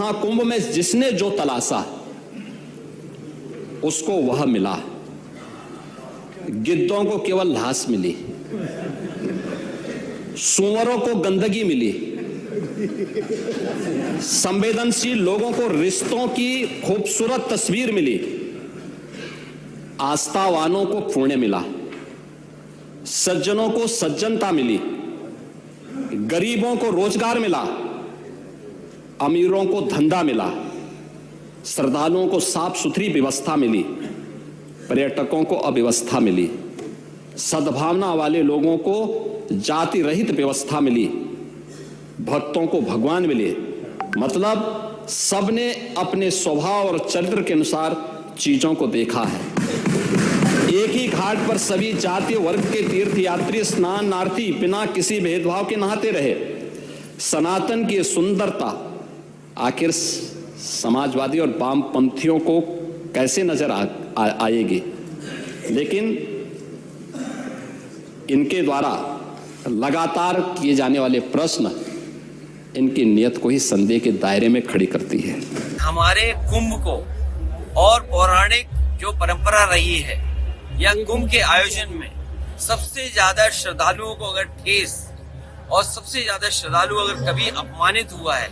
महाकुंभ में जिसने जो तलाशा उसको वह मिला। गिद्धों को केवल लाश मिली, सूअरों को गंदगी मिली, संवेदनशील लोगों को रिश्तों की खूबसूरत तस्वीर मिली, आस्थावानों को पुण्य मिला, सज्जनों को सज्जनता मिली, गरीबों को रोजगार मिला, अमीरों को धंधा मिला, श्रद्धालुओं को साफ सुथरी व्यवस्था मिली, पर्यटकों को अव्यवस्था मिली, सद्भावना वाले लोगों को जाति रहित व्यवस्था मिली, भक्तों को भगवान मिले। मतलब सबने अपने स्वभाव और चरित्र के अनुसार चीजों को देखा है। एक ही घाट पर सभी जातीय वर्ग के तीर्थयात्री स्नानार्थी बिना किसी भेदभाव के नहाते रहे। सनातन की सुंदरता आखिर समाजवादी और वामपंथियों को कैसे नजर आएगी, लेकिन इनके द्वारा लगातार किए जाने वाले प्रश्न इनकी नियत को ही संदेह के दायरे में खड़ी करती है। हमारे कुंभ को और पौराणिक जो परंपरा रही है या कुंभ के आयोजन में सबसे ज्यादा श्रद्धालुओं को अगर ठेस और सबसे ज्यादा श्रद्धालु अगर कभी अपमानित हुआ है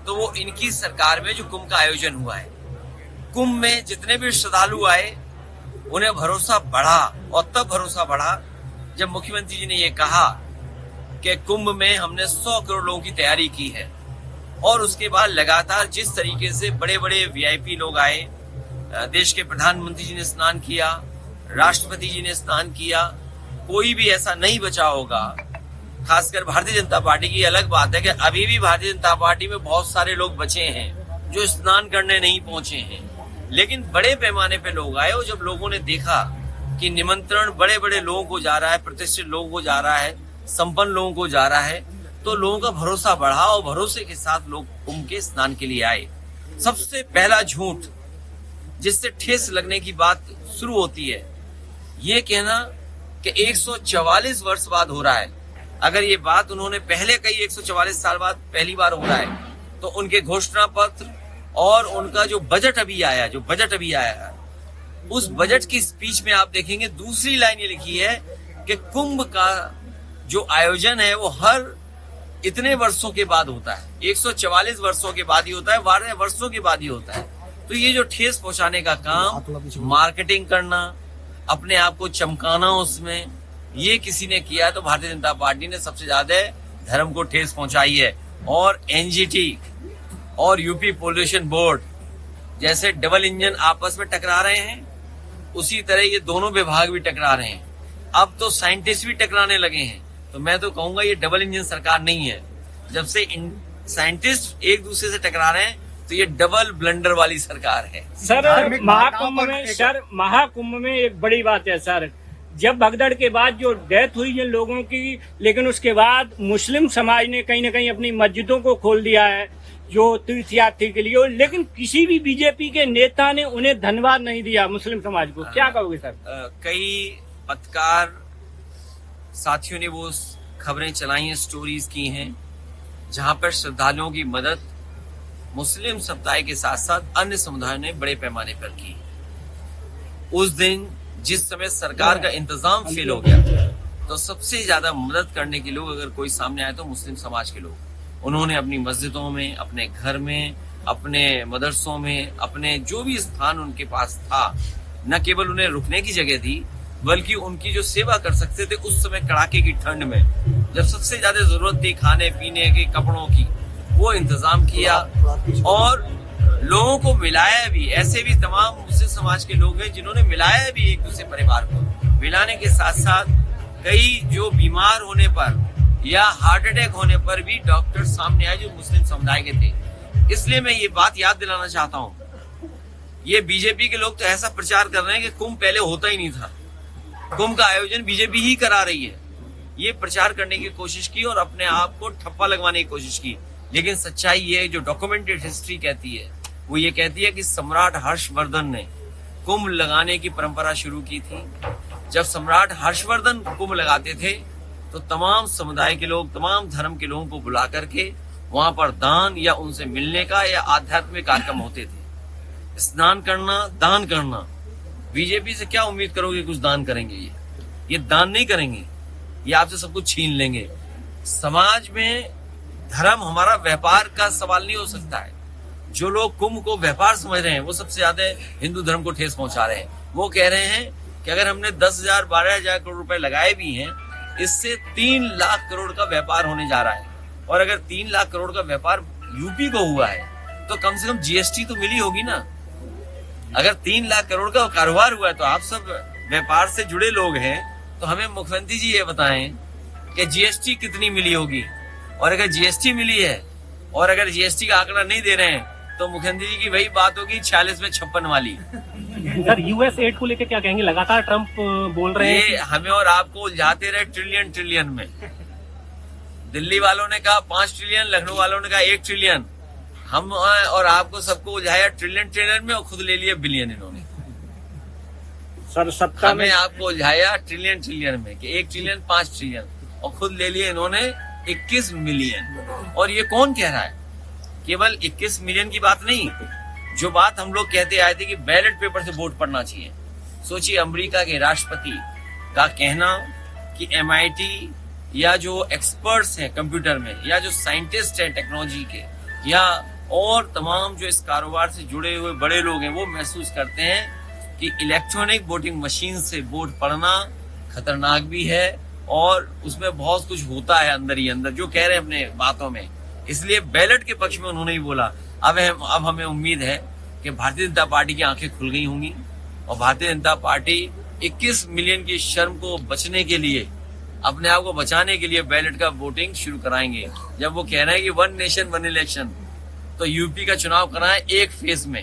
तो वो इनकी सरकार में जो कुंभ का आयोजन हुआ है। कुंभ में जितने भी श्रद्धालु आए उन्हें भरोसा बढ़ा, और तब भरोसा बढ़ा जब मुख्यमंत्री जी ने ये कहा कि कुंभ में हमने 100 करोड़ लोगों की तैयारी की है। और उसके बाद लगातार जिस तरीके से बड़े बड़े वीआईपी लोग आए, देश के प्रधानमंत्री जी ने स्नान किया, राष्ट्रपति जी ने स्नान किया, कोई भी ऐसा नहीं बचा होगा। खासकर भारतीय जनता पार्टी की अलग बात है कि अभी भी भारतीय जनता पार्टी में बहुत सारे लोग बचे हैं जो स्नान करने नहीं पहुंचे हैं, लेकिन बड़े पैमाने पे लोग आए। और जब लोगों ने देखा कि निमंत्रण बड़े बड़े लोगों को जा रहा है, प्रतिष्ठित लोगों को जा रहा है, संपन्न लोगों को जा रहा है, तो लोगों का भरोसा बढ़ा और भरोसे के साथ लोग कुंभ के स्नान के लिए आए। सबसे पहला झूठ जिससे ठेस लगने की बात शुरू होती है, ये कहना कि 144 वर्ष बाद हो रहा है। अगर ये बात उन्होंने पहले कही 144 साल बाद पहली बार हो रहा है, तो उनके घोषणा पत्र और उनका जो बजट अभी आया उस बजट की स्पीच में आप देखेंगे दूसरी लाइन ये लिखी है कि कुंभ का जो आयोजन है वो हर इतने वर्षों के बाद होता है, 144 वर्षों के बाद ही होता है, 12 वर्षों के बाद ही होता है। तो ये जो ठेस पहुंचाने का काम, मार्केटिंग करना, अपने आप को चमकाना, उसमें ये किसी ने किया तो भारतीय जनता पार्टी ने सबसे ज्यादा धर्म को ठेस पहुंचाई है। और एनजीटी और यूपी पॉल्यूशन बोर्ड जैसे डबल इंजन आपस में टकरा रहे हैं, उसी तरह ये दोनों विभाग भी टकरा रहे हैं। अब तो साइंटिस्ट भी टकराने लगे हैं। तो मैं तो कहूंगा ये डबल इंजन सरकार नहीं है। जब से साइंटिस्ट एक दूसरे से टकरा रहे हैं तो ये डबल ब्लंडर वाली सरकार है। सर महाकुंभ में एक बड़ी बात है सर, जब भगदड़ के बाद जो डेथ हुई जिन लोगों की, लेकिन उसके बाद मुस्लिम समाज ने कहीं न कहीं अपनी मस्जिदों को खोल दिया है जो तीर्थयात्री के लिए, लेकिन किसी भी बीजेपी के नेता ने उन्हें धन्यवाद नहीं दिया मुस्लिम समाज को। क्या कहोगे सर? कई पत्रकार साथियों ने वो खबरें चलाई हैं, स्टोरीज की हैं, जहां पर श्रद्धालुओं की मदद मुस्लिम समुदाय के साथ साथ अन्य समुदायों ने बड़े पैमाने पर की। उस दिन जिस समय सरकार का इंतजाम फेल हो गया, तो सबसे ज्यादा मदद करने के लोग अगर कोई सामने आए तो मुस्लिम समाज के लोग। उन्होंने अपनी मस्जिदों में, अपने घर में, अपने मदरसों में, अपने जो भी स्थान उनके पास था, न केवल उन्हें रुकने की जगह दी बल्कि उनकी जो सेवा कर सकते थे उस समय कड़ाके की ठंड में, जब सबसे ज्यादा जरूरत थी खाने पीने के, कपड़ों की, वो इंतजाम किया और लोगों को मिलाया भी। ऐसे भी तमाम मुस्लिम समाज के लोग हैं जिन्होंने मिलाया भी एक दूसरे परिवार को। मिलाने के साथ साथ कई जो बीमार होने पर या हार्ट अटैक होने पर भी डॉक्टर सामने आए जो मुस्लिम समुदाय के थे। इसलिए मैं ये बात याद दिलाना चाहता हूँ, ये बीजेपी के लोग तो ऐसा प्रचार कर रहे हैं कि कुंभ पहले होता ही नहीं था, कुंभ का आयोजन बीजेपी ही करा रही है। ये प्रचार करने की कोशिश की और अपने आप को ठप्पा लगवाने की कोशिश की, लेकिन सच्चाई ये जो डॉक्यूमेंटेड हिस्ट्री कहती है वो ये कहती है कि सम्राट हर्षवर्धन ने कुंभ लगाने की परंपरा शुरू की थी। जब सम्राट हर्षवर्धन कुंभ लगाते थे तो तमाम समुदाय के लोग, तमाम धर्म के लोगों को बुला करके वहां पर दान या उनसे मिलने का या आध्यात्मिक कार्यक्रम होते थे। स्नान करना, दान करना, बीजेपी से क्या उम्मीद करोगे कुछ दान करेंगे? ये दान नहीं करेंगे, ये आपसे सब कुछ छीन लेंगे। समाज में धर्म हमारा व्यापार का सवाल नहीं हो सकता है। जो लोग कुंभ को व्यापार समझ रहे हैं वो सबसे ज्यादा हिंदू धर्म को ठेस पहुंचा रहे हैं। वो कह रहे हैं कि अगर हमने 10,000 12,000 करोड़ रुपए लगाए भी हैं, इससे 3 लाख करोड़ का व्यापार होने जा रहा है। और अगर 3 लाख करोड़ का व्यापार यूपी को हुआ है तो कम से कम जीएसटी तो मिली होगी ना। अगर 3 लाख करोड़ का कारोबार हुआ है तो आप सब व्यापार से जुड़े लोग हैं, तो हमें मुख्यमंत्री जी ये बताएं कि जीएसटी कितनी मिली होगी। और अगर जीएसटी मिली है और अगर जीएसटी का आंकड़ा नहीं दे रहे हैं तो मुख्यमंत्री जी की वही बात होगी 46 में 56 वाली। सर, यूएस एड को लेकर क्या कहेंगे? लगातार ट्रंप बोल रहे हैं ये हमें और आपको उलझाते रहे ट्रिलियन में। दिल्ली वालों ने कहा 5 ट्रिलियन, लखनऊ वालों ने कहा 1 ट्रिलियन। हम और आपको सबको उलझाया ट्रिलियन में और खुद ले लिया बिलियन इन्होंने। सर सत्ता में हमें आपको उलझाया ट्रिलियन में कि 1 ट्रिलियन 5 ट्रिलियन और खुद ले लिए इन्होंने 21 मिलियन। और ये कौन कह रहा है? केवल 21 मिलियन की बात नहीं, जो बात हम लोग कहते आए थे कि बैलेट पेपर से वोट पड़ना चाहिए। सोचिए, अमेरिका के राष्ट्रपति का कहना कि MIT या जो एक्सपर्ट्स हैं कंप्यूटर में या जो साइंटिस्ट हैं टेक्नोलॉजी के या और तमाम जो इस कारोबार से जुड़े हुए बड़े लोग हैं, वो महसूस करते हैं कि इलेक्ट्रॉनिक वोटिंग मशीन से वोट पड़ना खतरनाक भी है और उसमें बहुत कुछ होता है अंदर ही अंदर, जो कह रहे हैं अपने बातों में। इसलिए बैलेट के पक्ष में उन्होंने ही बोला। अब हमें उम्मीद है कि भारतीय जनता पार्टी की आंखें खुल गई होंगी और भारतीय जनता पार्टी 21 मिलियन की शर्म को बचने के लिए, अपने आप को बचाने के लिए बैलेट का वोटिंग शुरू कराएंगे। जब वो कह रहे हैं कि 1 नेशन 1 इलेक्शन, तो यूपी का चुनाव कराएं एक फेज में।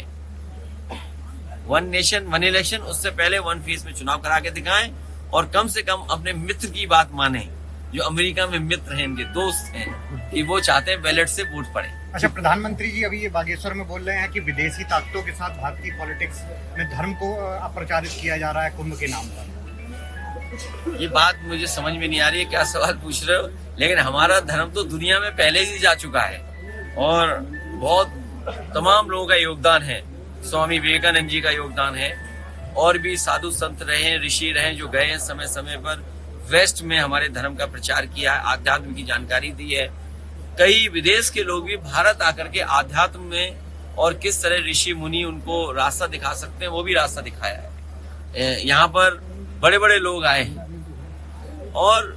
1 नेशन 1 इलेक्शन, उससे पहले 1 फेज में चुनाव करा के दिखाएं और कम से कम अपने मित्र की बात माने, जो अमेरिका में मित्र हैं, इनके दोस्त हैं, कि वो चाहते हैं बैलेट से वोट पड़े। अच्छा, प्रधानमंत्री जी अभी ये बागेश्वर में बोल रहे हैं कि विदेशी ताकतों के साथ भारतीय पॉलिटिक्स में धर्म को अप्रचारित किया जा रहा है कुंभ के नाम पर। ये बात मुझे समझ में नहीं आ रही है, क्या सवाल पूछ रहे हो। लेकिन हमारा धर्म तो दुनिया में पहले ही जा चुका है और बहुत तमाम लोगों का योगदान है। स्वामी विवेकानंद जी का योगदान है और भी साधु संत रहे, ऋषि रहे, जो गए हैं समय समय पर वेस्ट में हमारे धर्म का प्रचार किया है, आध्यात्म की जानकारी दी है। कई विदेश के लोग भी भारत आकर के आध्यात्म में और किस तरह ऋषि मुनि उनको रास्ता दिखा सकते हैं, वो भी रास्ता दिखाया है। यहाँ पर बड़े बड़े लोग आए हैं। और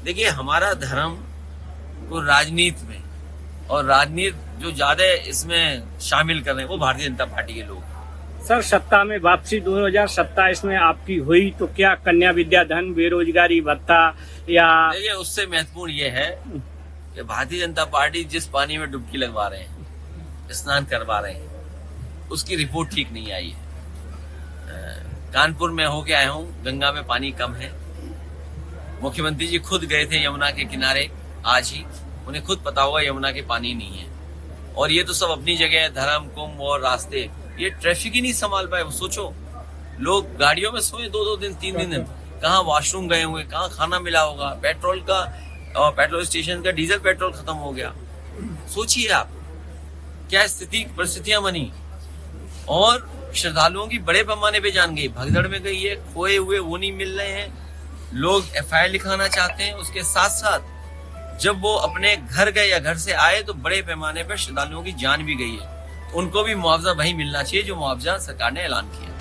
देखिए, हमारा धर्म को राजनीति में और राजनीति जो ज्यादा इसमें शामिल कर रहे हैं वो भारतीय जनता पार्टी के लोग। सर, सत्ता में वापसी 2027 में आपकी हुई तो क्या कन्या विद्याधन, बेरोजगारी भत्ता या? देखिए, उससे महत्वपूर्ण ये है कि भारतीय जनता पार्टी जिस पानी में डुबकी लगवा रहे हैं, स्नान करवा रहे हैं, उसकी रिपोर्ट ठीक नहीं आई है। कानपुर में होके आया हूँ, गंगा में पानी कम है। मुख्यमंत्री जी खुद गए थे यमुना के किनारे आज ही, उन्हें खुद पता होगा यमुना के पानी नहीं है। और ये तो सब अपनी जगह है, धर्म, कुंभ और रास्ते, ये ट्रैफिक ही नहीं संभाल पाए। सोचो, लोग गाड़ियों में सोए 2-2 दिन 3 दिन, कहाँ वॉशरूम गए हुए, कहाँ खाना मिला होगा, पेट्रोल स्टेशन का डीजल पेट्रोल खत्म हो गया। सोचिए आप क्या परिस्थितियां बनी। और श्रद्धालुओं की बड़े पैमाने पे जान गई, भगदड़ में गई है, खोए हुए वो नहीं मिल रहे हैं, लोग FIR लिखाना चाहते हैं। उसके साथ साथ जब वो अपने घर गए या घर से आए तो बड़े पैमाने पर श्रद्धालुओं की जान भी गई है। उनको भी मुआवजा वही मिलना चाहिए जो मुआवजा सरकार ने ऐलान किया।